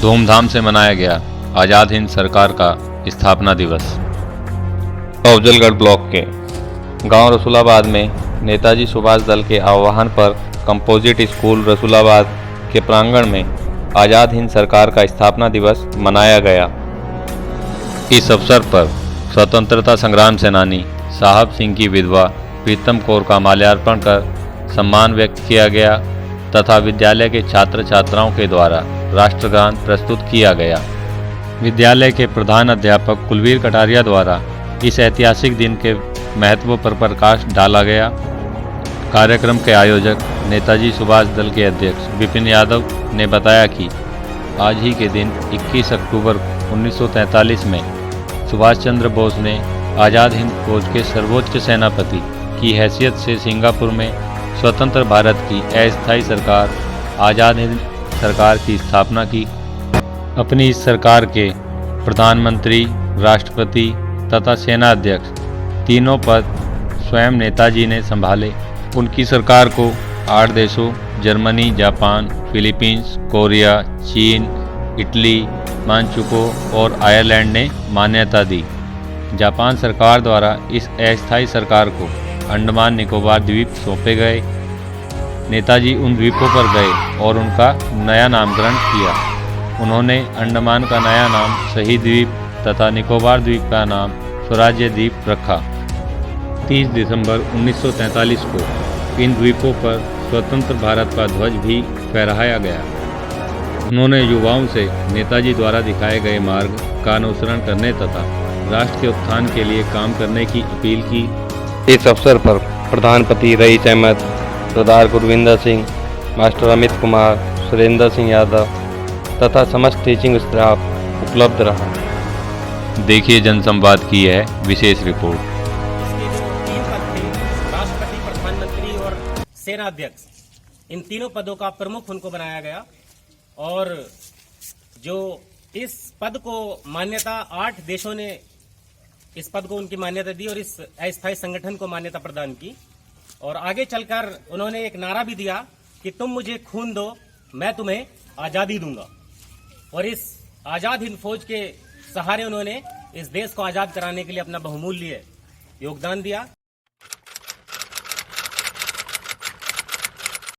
धूमधाम से मनाया गया आज़ाद हिंद सरकार का स्थापना दिवस। अफजलगढ़ ब्लॉक के गांव रसूलाबाद में नेताजी सुभाष दल के आह्वान पर कंपोजिट स्कूल रसूलाबाद के प्रांगण में आज़ाद हिंद सरकार का स्थापना दिवस मनाया गया। इस अवसर पर स्वतंत्रता संग्राम सेनानी साहब सिंह की विधवा प्रीतम कौर का माल्यार्पण कर सम्मान व्यक्त किया गया तथा विद्यालय के छात्र छात्राओं के द्वारा राष्ट्रगान प्रस्तुत किया गया। विद्यालय के प्रधान अध्यापक कुलवीर कटारिया द्वारा इस ऐतिहासिक दिन के महत्व पर प्रकाश डाला गया। कार्यक्रम के आयोजक नेताजी सुभाष दल के अध्यक्ष विपिन यादव ने बताया कि आज ही के दिन 21 अक्टूबर 1943 में सुभाष चंद्र बोस ने आज़ाद हिंद फौज के सर्वोच्च सेनापति की हैसियत से सिंगापुर में स्वतंत्र भारत की अस्थायी सरकार आज़ाद हिंद सरकार की स्थापना की। अपनी इस सरकार के प्रधानमंत्री, राष्ट्रपति तथा सेना अध्यक्ष तीनों पद स्वयं नेताजी ने संभाले। उनकी सरकार को 8 देशों जर्मनी, जापान, फिलीपींस, कोरिया, चीन, इटली, मांचुको और आयरलैंड ने मान्यता दी। जापान सरकार द्वारा इस अस्थायी सरकार को अंडमान निकोबार द्वीप सौंपे गए। नेताजी उन द्वीपों पर गए और उनका नया नामकरण किया। उन्होंने अंडमान का नया नाम शहीद द्वीप तथा निकोबार द्वीप का नाम स्वराज्य द्वीप रखा। 30 दिसंबर 1943 को इन द्वीपों पर स्वतंत्र भारत का ध्वज भी फहराया गया। उन्होंने युवाओं से नेताजी द्वारा दिखाए गए मार्ग का अनुसरण करने तथा राष्ट्र के उत्थान के लिए काम करने की अपील की। इस अवसर पर प्रधानपति रईस अहमद, सरदार गुरविंदर सिंह, मास्टर अमित कुमार, सुरेंद्र सिंह यादव तथा समस्त टीचिंग स्टाफ उपलब्ध रहा। देखिए जनसंवाद की यह विशेष रिपोर्ट। इसके जो 3 पद थे, राष्ट्रपति, प्रधानमंत्री और सेना अध्यक्ष, इन तीनों पदों का प्रमुख उनको बनाया गया और जो इस पद को मान्यता 8 देशों ने इस पद को उनकी मान्यता दी और इस अस्थायी संगठन को मान्यता प्रदान की। और आगे चलकर उन्होंने एक नारा भी दिया कि तुम मुझे खून दो, मैं तुम्हें आजादी दूंगा। और इस आजाद हिंद फौज के सहारे उन्होंने इस देश को आजाद कराने के लिए अपना बहुमूल्य योगदान दिया।